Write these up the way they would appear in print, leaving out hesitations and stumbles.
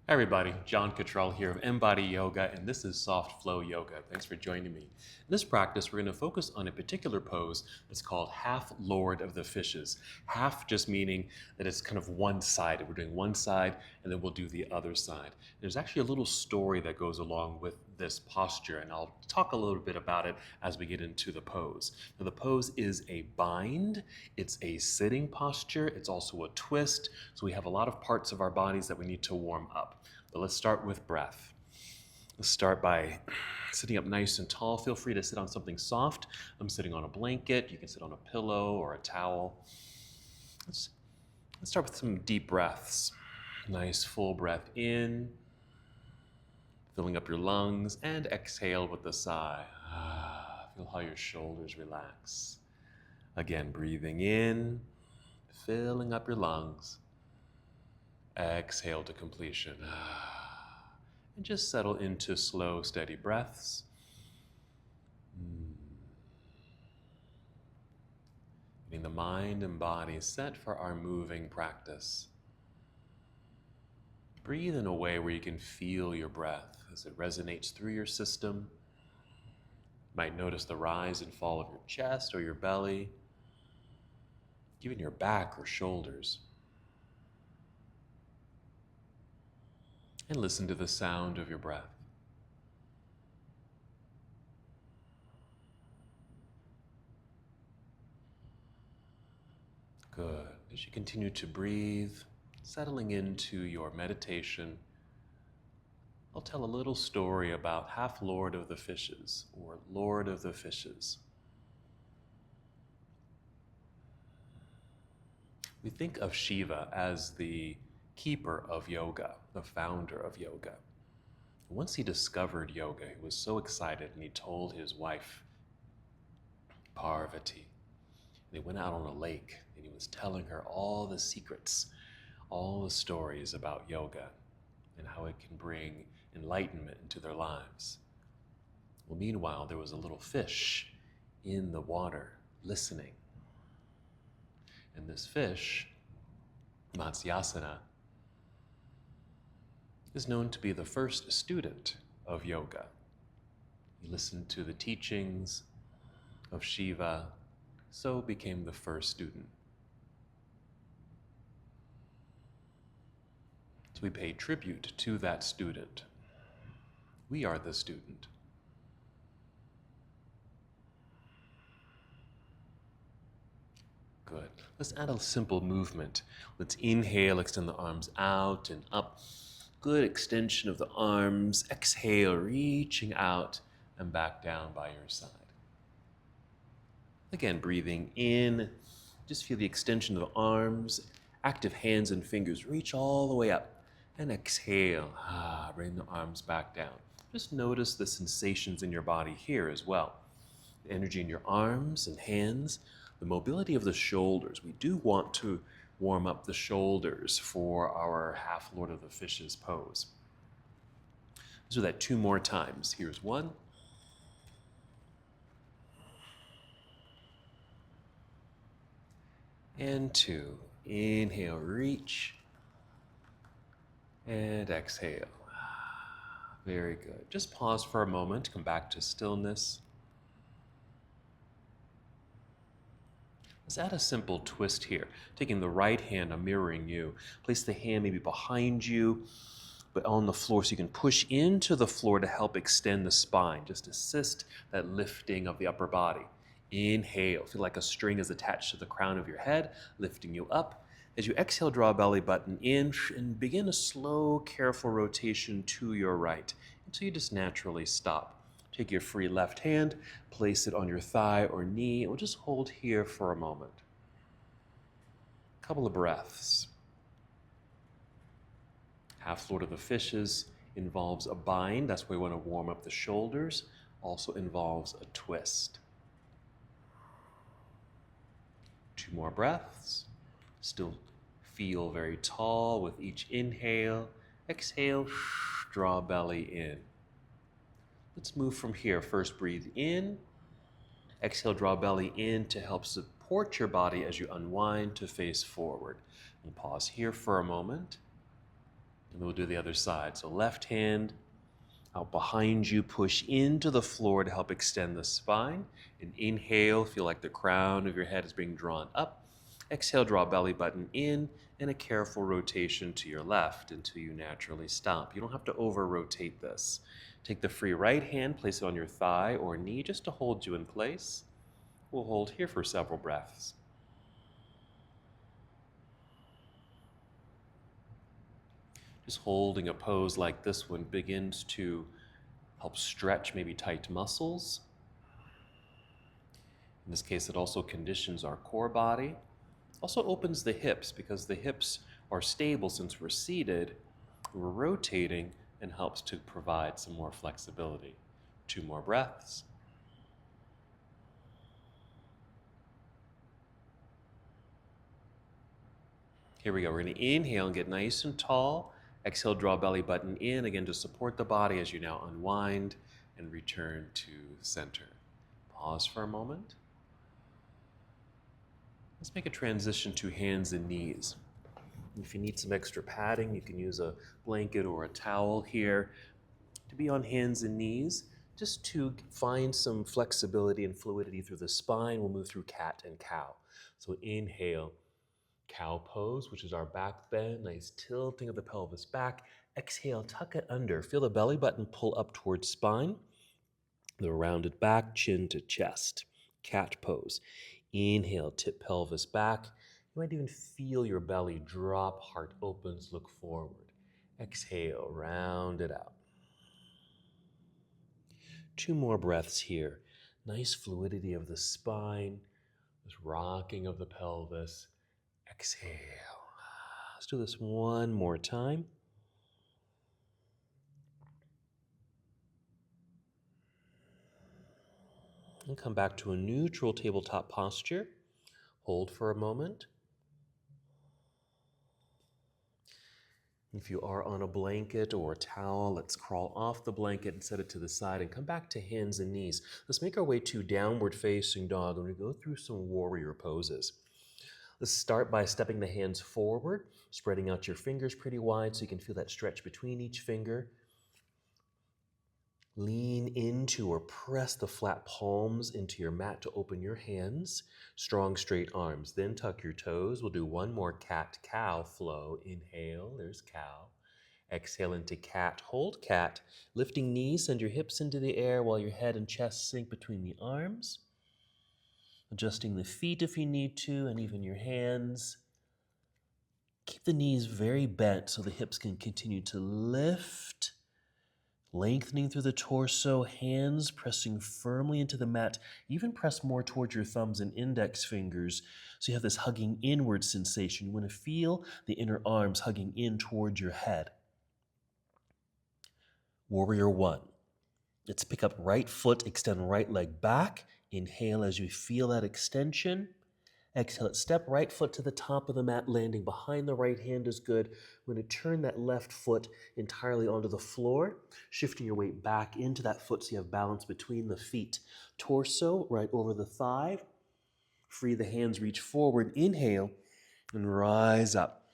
Hi everybody, John Cottrell here of MBODY Yoga, and this is Soft Flow Yoga. Thanks for joining me. In this practice, we're going to focus on a particular pose that's called Half Lord of the Fishes. Half just meaning that it's kind of one-sided. We're doing one side, and then we'll do the other side. There's actually a little story that goes along with this posture, and I'll talk a little bit about it as we get into the pose. Now, the pose is a bind. It's a sitting posture. It's also a twist. So we have a lot of parts of our bodies that we need to warm up. But let's start with breath. Let's start by sitting up nice and tall. Feel free to sit on something soft. I'm sitting on a blanket. You can sit on a pillow or a towel. Let's start with some deep breaths. Nice full breath in, filling up your lungs, and exhale with a sigh. Feel how your shoulders relax. Again, breathing in, filling up your lungs. Exhale to completion. And just settle into slow, steady breaths. Getting the mind and body set for our moving practice. Breathe in a way where you can feel your breath as it resonates through your system. You might notice the rise and fall of your chest or your belly, even your back or shoulders. And listen to the sound of your breath. Good. As you continue to breathe, settling into your meditation, I'll tell a little story about Half Lord of the Fishes, or Lord of the Fishes. We think of Shiva as the keeper of yoga, the founder of yoga. Once he discovered yoga, he was so excited and he told his wife, Parvati. They went out on a lake and he was telling her all the secrets, all the stories about yoga and how it can bring enlightenment into their lives. Well, meanwhile, there was a little fish in the water listening. And this fish, Matsyasana, is known to be the first student of yoga. He listened to the teachings of Shiva, so became the first student. So we pay tribute to that student. We are the student. Good. Let's add a simple movement. Let's inhale, extend the arms out and up. Good extension of the arms. Exhale, reaching out and back down by your side. Again, breathing in. Just feel the extension of the arms. Active hands and fingers. Reach all the way up. And exhale. Bring the arms back down. Just notice the sensations in your body here as well. The energy in your arms and hands. The mobility of the shoulders. We do want to warm up the shoulders for our Half Lord of the Fishes pose. Let's do that 2 more times. Here's 1. And 2. Inhale, reach. And exhale. Very good. Just pause for a moment. Come back to stillness. Let's add a simple twist here. Taking the right hand, I'm mirroring you. Place the hand maybe behind you, but on the floor so you can push into the floor to help extend the spine. Just assist that lifting of the upper body. Inhale. Feel like a string is attached to the crown of your head, lifting you up. As you exhale, draw a belly button in and begin a slow, careful rotation to your right until you just naturally stop. Take your free left hand, place it on your thigh or knee, and we'll just hold here for a moment. A couple of breaths. Half Lord of the Fishes involves a bind. That's why we want to warm up the shoulders. Also involves a twist. 2 more breaths. Still feel very tall with each inhale. Exhale, draw belly in. Let's move from here. First, breathe in. Exhale, draw belly in to help support your body as you unwind to face forward. And pause here for a moment. And we'll do the other side. So left hand out behind you, push into the floor to help extend the spine. And inhale, feel like the crown of your head is being drawn up. Exhale, draw belly button in, and a careful rotation to your left until you naturally stop. You don't have to over-rotate this. Take the free right hand, place it on your thigh or knee just to hold you in place. We'll hold here for several breaths. Just holding a pose like this one begins to help stretch maybe tight muscles. In this case, it also conditions our core body. Also opens the hips because the hips are stable since we're seated. We're rotating and helps to provide some more flexibility. 2 more breaths. Here we go. We're going to inhale and get nice and tall. Exhale, draw belly button in, again to support the body as you now unwind and return to center. Pause for a moment. Let's make a transition to hands and knees. If you need some extra padding, you can use a blanket or a towel here to be on hands and knees, just to find some flexibility and fluidity through the spine. We'll move through cat and cow. So inhale, cow pose, which is our back bend, nice tilting of the pelvis back. Exhale, tuck it under. Feel the belly button pull up towards spine, the rounded back, chin to chest. Cat pose. Inhale, tip pelvis back. You might even feel your belly drop, heart opens, look forward. Exhale, round it out. 2 more breaths here. Nice fluidity of the spine, this rocking of the pelvis. Exhale. Let's do this one more time. And come back to a neutral tabletop posture. Hold for a moment. If you are on a blanket or a towel, let's crawl off the blanket and set it to the side and come back to hands and knees. Let's make our way to downward facing dog and we go through some warrior poses. Let's start by stepping the hands forward, spreading out your fingers pretty wide so you can feel that stretch between each finger. Lean into or press the flat palms into your mat to open your hands. Strong, straight arms. Then tuck your toes. We'll do one more cat-cow flow. Inhale, there's cow. Exhale into cat, hold cat. Lifting knees, send your hips into the air while your head and chest sink between the arms. Adjusting the feet if you need to, and even your hands. Keep the knees very bent so the hips can continue to lift. Lengthening through the torso, hands pressing firmly into the mat. Even press more towards your thumbs and index fingers so you have this hugging inward sensation. You want to feel the inner arms hugging in towards your head. Warrior 1. Let's pick up right foot, extend right leg back. Inhale as you feel that extension. Exhale, step right foot to the top of the mat, landing behind the right hand is good. We're going to turn that left foot entirely onto the floor, shifting your weight back into that foot so you have balance between the feet. Torso right over the thigh. Free the hands, reach forward. Inhale and rise up.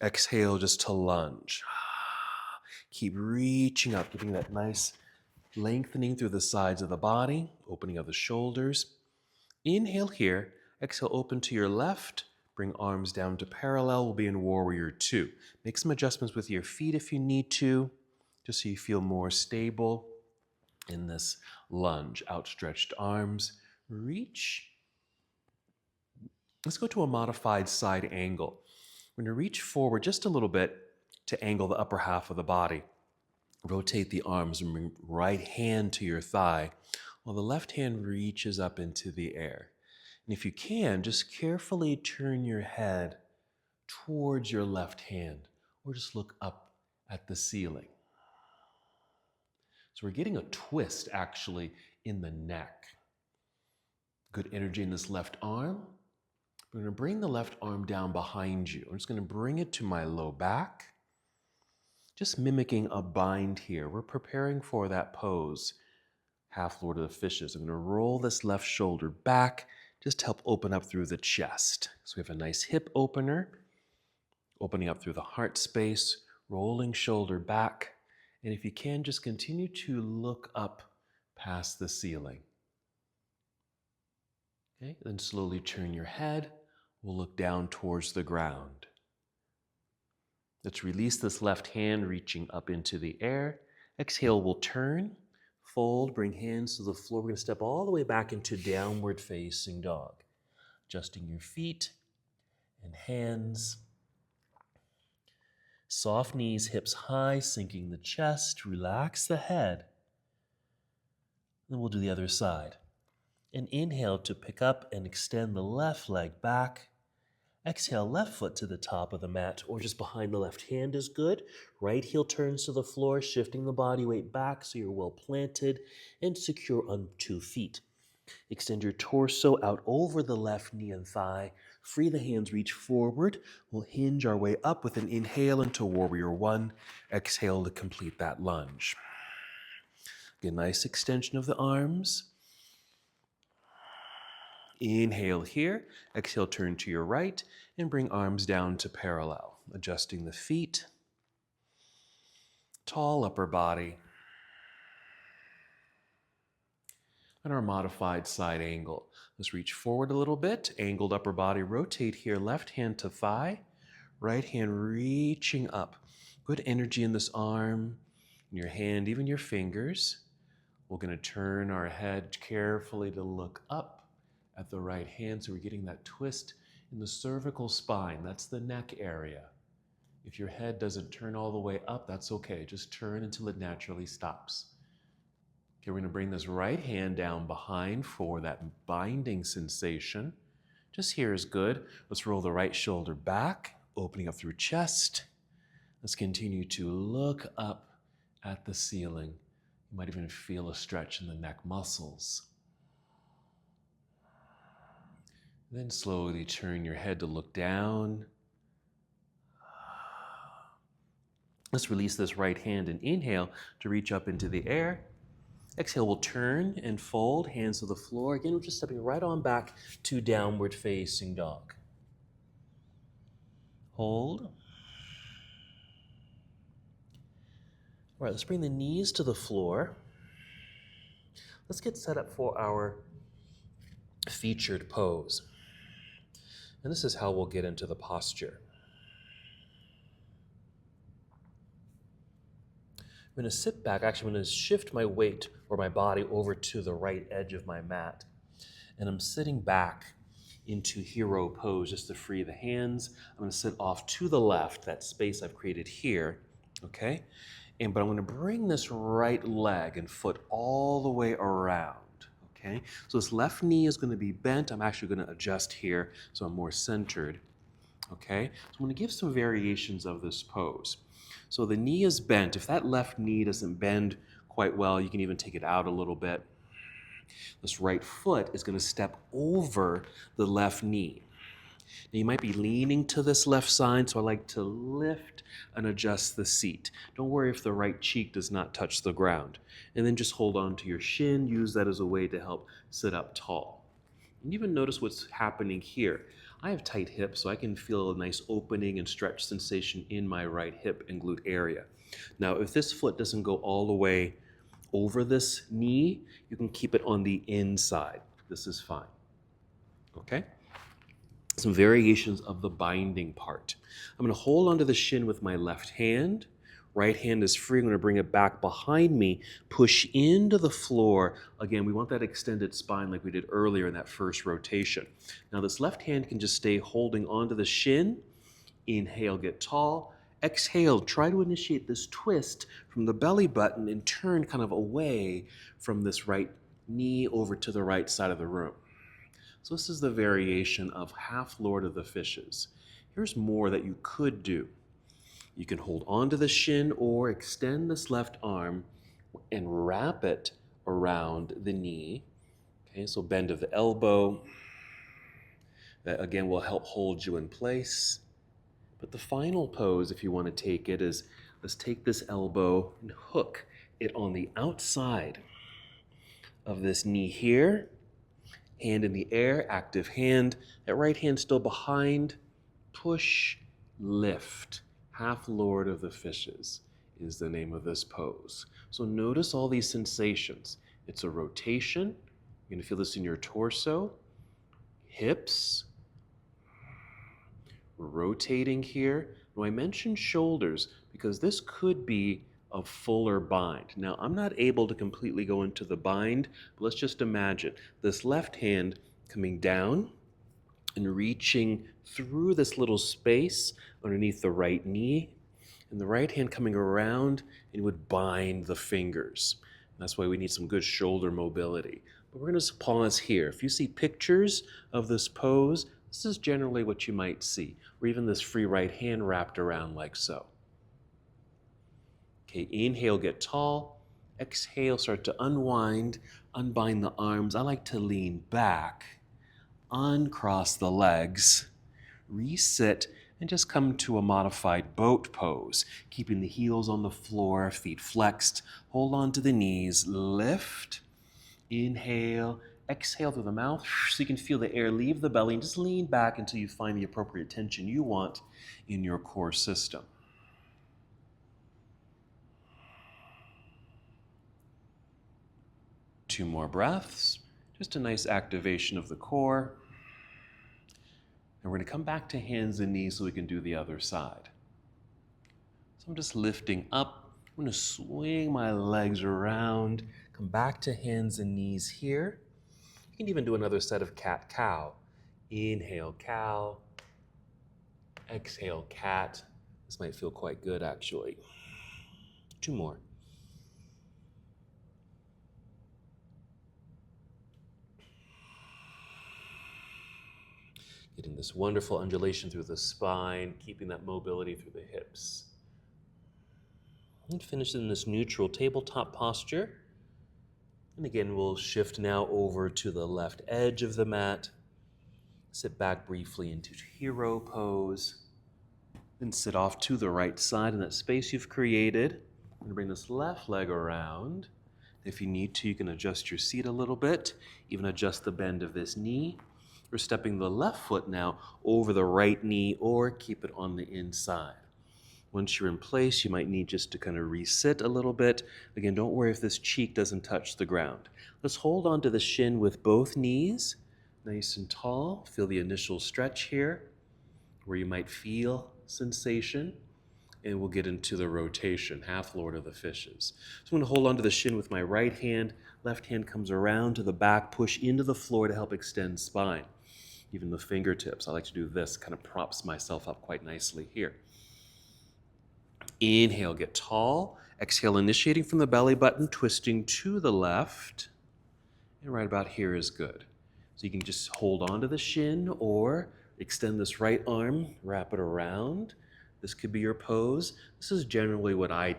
Exhale just to lunge. Keep reaching up, getting that nice lengthening through the sides of the body, opening of the shoulders. Inhale here. Exhale, open to your left. Bring arms down to parallel. We'll be in Warrior 2. Make some adjustments with your feet if you need to, just so you feel more stable in this lunge. Outstretched arms. Reach. Let's go to a modified side angle. We're going to reach forward just a little bit to angle the upper half of the body. Rotate the arms and bring right hand to your thigh while the left hand reaches up into the air. And if you can, just carefully turn your head towards your left hand or just look up at the ceiling. So we're getting a twist actually in the neck. Good energy in this left arm. We're going to bring the left arm down behind you. I'm just going to bring it to my low back. Just mimicking a bind here. We're preparing for that pose. Half Lord of the Fishes. I'm going to roll this left shoulder back. Just to help open up through the chest. So we have a nice hip opener, opening up through the heart space, rolling shoulder back. And if you can, just continue to look up past the ceiling. Okay, then slowly turn your head. We'll look down towards the ground. Let's release this left hand, reaching up into the air. Exhale, we'll turn, fold, bring hands to the floor. We're going to step all the way back into downward facing dog. Adjusting your feet and hands. Soft knees, hips high, sinking the chest. Relax the head. Then we'll do the other side. And inhale to pick up and extend the left leg back. Exhale, left foot to the top of the mat or just behind the left hand is good. Right heel turns to the floor, shifting the body weight back so you're well planted and secure on 2 feet. Extend your torso out over the left knee and thigh. Free the hands, reach forward. We'll hinge our way up with an inhale into Warrior One. Exhale to complete that lunge. Get a nice extension of the arms. Inhale here. Exhale, turn to your right and bring arms down to parallel. Adjusting the feet. Tall upper body. And our modified side angle. Let's reach forward a little bit. Angled upper body. Rotate here. Left hand to thigh. Right hand reaching up. Good energy in this arm, in your hand, even your fingers. We're going to turn our head carefully to look up at the right hand, so we're getting that twist in the cervical spine. That's the neck area. If your head doesn't turn all the way up, that's okay. Just turn until it naturally stops. Okay, we're going to bring this right hand down behind for that binding sensation. Just here is good. Let's roll the right shoulder back, opening up through chest. Let's continue to look up at the ceiling. You might even feel a stretch in the neck muscles. Then slowly turn your head to look down. Let's release this right hand and inhale to reach up into the air. Exhale, we'll turn and fold, hands to the floor. Again, we're just stepping right on back to downward facing dog. Hold. All right, let's bring the knees to the floor. Let's get set up for our featured pose. And this is how we'll get into the posture. I'm going to sit back. Actually, I'm going to shift my weight or my body over to the right edge of my mat. And I'm sitting back into hero pose just to free the hands. I'm going to sit off to the left, that space I've created here, okay? But I'm going to bring this right leg and foot all the way around. Okay, so this left knee is going to be bent. I'm actually going to adjust here so I'm more centered. Okay, so I'm going to give some variations of this pose. So the knee is bent. If that left knee doesn't bend quite well, you can even take it out a little bit. This right foot is going to step over the left knee. Now you might be leaning to this left side, so I like to lift and adjust the seat. Don't worry if the right cheek does not touch the ground. And then just hold on to your shin, use that as a way to help sit up tall. And even notice what's happening here. I have tight hips, so I can feel a nice opening and stretch sensation in my right hip and glute area. Now, if this foot doesn't go all the way over this knee, you can keep it on the inside. This is fine. Okay? Some variations of the binding part. I'm going to hold onto the shin with my left hand. Right hand is free. I'm going to bring it back behind me, push into the floor. Again, we want that extended spine like we did earlier in that first rotation. Now this left hand can just stay holding onto the shin. Inhale, get tall. Exhale, try to initiate this twist from the belly button and turn kind of away from this right knee over to the right side of the room. So this is the variation of half Lord of the Fishes. Here's more that you could do. You can hold onto the shin or extend this left arm and wrap it around the knee. Okay, so bend of the elbow. That again will help hold you in place. But the final pose, if you want to take it, is let's take this elbow and hook it on the outside of this knee here. Hand in the air, active hand. That right hand still behind. Push, lift. Half Lord of the Fishes is the name of this pose. So notice all these sensations. It's a rotation. You're going to feel this in your torso, hips, rotating here. Now I mentioned shoulders because this could be a fuller bind. Now I'm not able to completely go into the bind, but let's just imagine this left hand coming down and reaching through this little space underneath the right knee, and the right hand coming around and would bind the fingers. And that's why we need some good shoulder mobility. But we're going to pause here. If you see pictures of this pose, this is generally what you might see, or even this free right hand wrapped around like so. Okay, inhale, get tall. Exhale, start to unwind, unbind the arms. I like to lean back, uncross the legs, resit, and just come to a modified boat pose, keeping the heels on the floor, feet flexed. Hold on to the knees, lift, inhale, exhale through the mouth so you can feel the air leave the belly, and just lean back until you find the appropriate tension you want in your core system. Two more breaths, just a nice activation of the core. And we're going to come back to hands and knees so we can do the other side. So I'm just lifting up. I'm going to swing my legs around, come back to hands and knees here. You can even do another set of cat-cow. Inhale, cow. Exhale, cat. This might feel quite good, actually. Two more. Getting this wonderful undulation through the spine, keeping that mobility through the hips. And finish in this neutral tabletop posture. And again, we'll shift now over to the left edge of the mat. Sit back briefly into hero pose. Then sit off to the right side in that space you've created. I'm going to bring this left leg around. If you need to, you can adjust your seat a little bit, even adjust the bend of this knee. We're stepping the left foot now over the right knee, or keep it on the inside. Once you're in place, you might need just to kind of resit a little bit. Again, don't worry if this cheek doesn't touch the ground. Let's hold on to the shin with both knees, nice and tall. Feel the initial stretch here, where you might feel sensation. And we'll get into the rotation, half Lord of the Fishes. So I'm going to hold on to the shin with my right hand. Left hand comes around to the back, push into the floor to help extend spine. Even the fingertips, I like to do this, kind of props myself up quite nicely here. Inhale, get tall. Exhale, initiating from the belly button, twisting to the left. And right about here is good. So you can just hold on to the shin or extend this right arm, wrap it around. This could be your pose. This is generally what I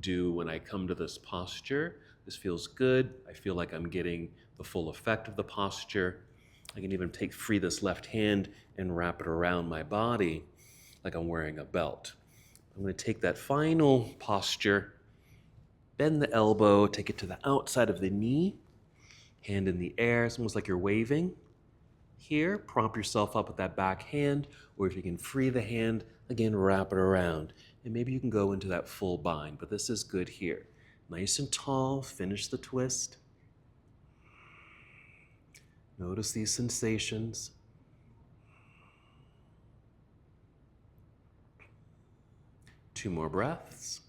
do when I come to this posture. This feels good. I feel like I'm getting the full effect of the posture. I can even free this left hand and wrap it around my body like I'm wearing a belt. I'm going to take that final posture, bend the elbow, take it to the outside of the knee, hand in the air. It's almost like you're waving. Here, prop yourself up with that back hand, or if you can free the hand, again, wrap it around. And maybe you can go into that full bind, but this is good here. Nice and tall, finish the twist. Notice these sensations. Two more breaths.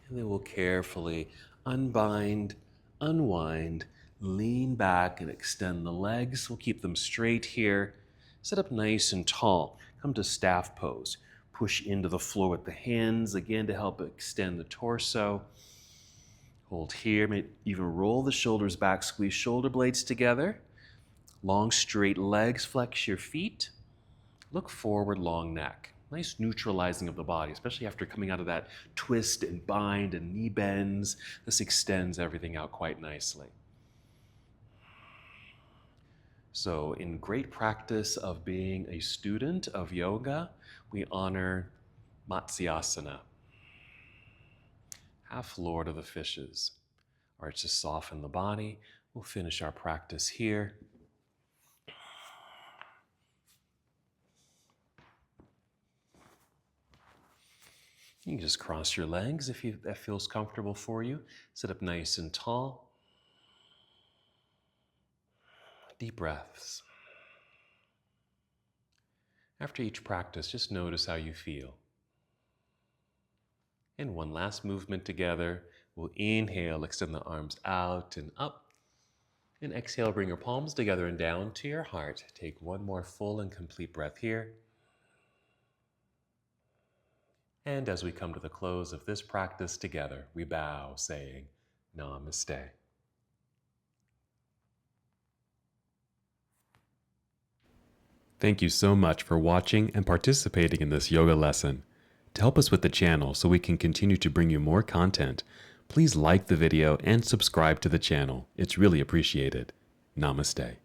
And then we'll carefully unbind, unwind, lean back and extend the legs. We'll keep them straight here. Sit up nice and tall. Come to staff pose. Push into the floor with the hands, again, to help extend the torso. Hold here, maybe even roll the shoulders back, squeeze shoulder blades together. Long straight legs, flex your feet. Look forward, long neck. Nice neutralizing of the body, especially after coming out of that twist and bind and knee bends. This extends everything out quite nicely. So in great practice of being a student of yoga, we honor Matsyasana, half Lord of the Fishes. All right, just soften the body. We'll finish our practice here. You can just cross your legs if that feels comfortable for you. Sit up nice and tall. Deep breaths. After each practice, just notice how you feel. And one last movement together. We'll inhale, extend the arms out and up. And exhale, bring your palms together and down to your heart. Take one more full and complete breath here. And as we come to the close of this practice together, we bow, saying, Namaste. Thank you so much for watching and participating in this yoga lesson. To help us with the channel so we can continue to bring you more content, please like the video and subscribe to the channel. It's really appreciated. Namaste.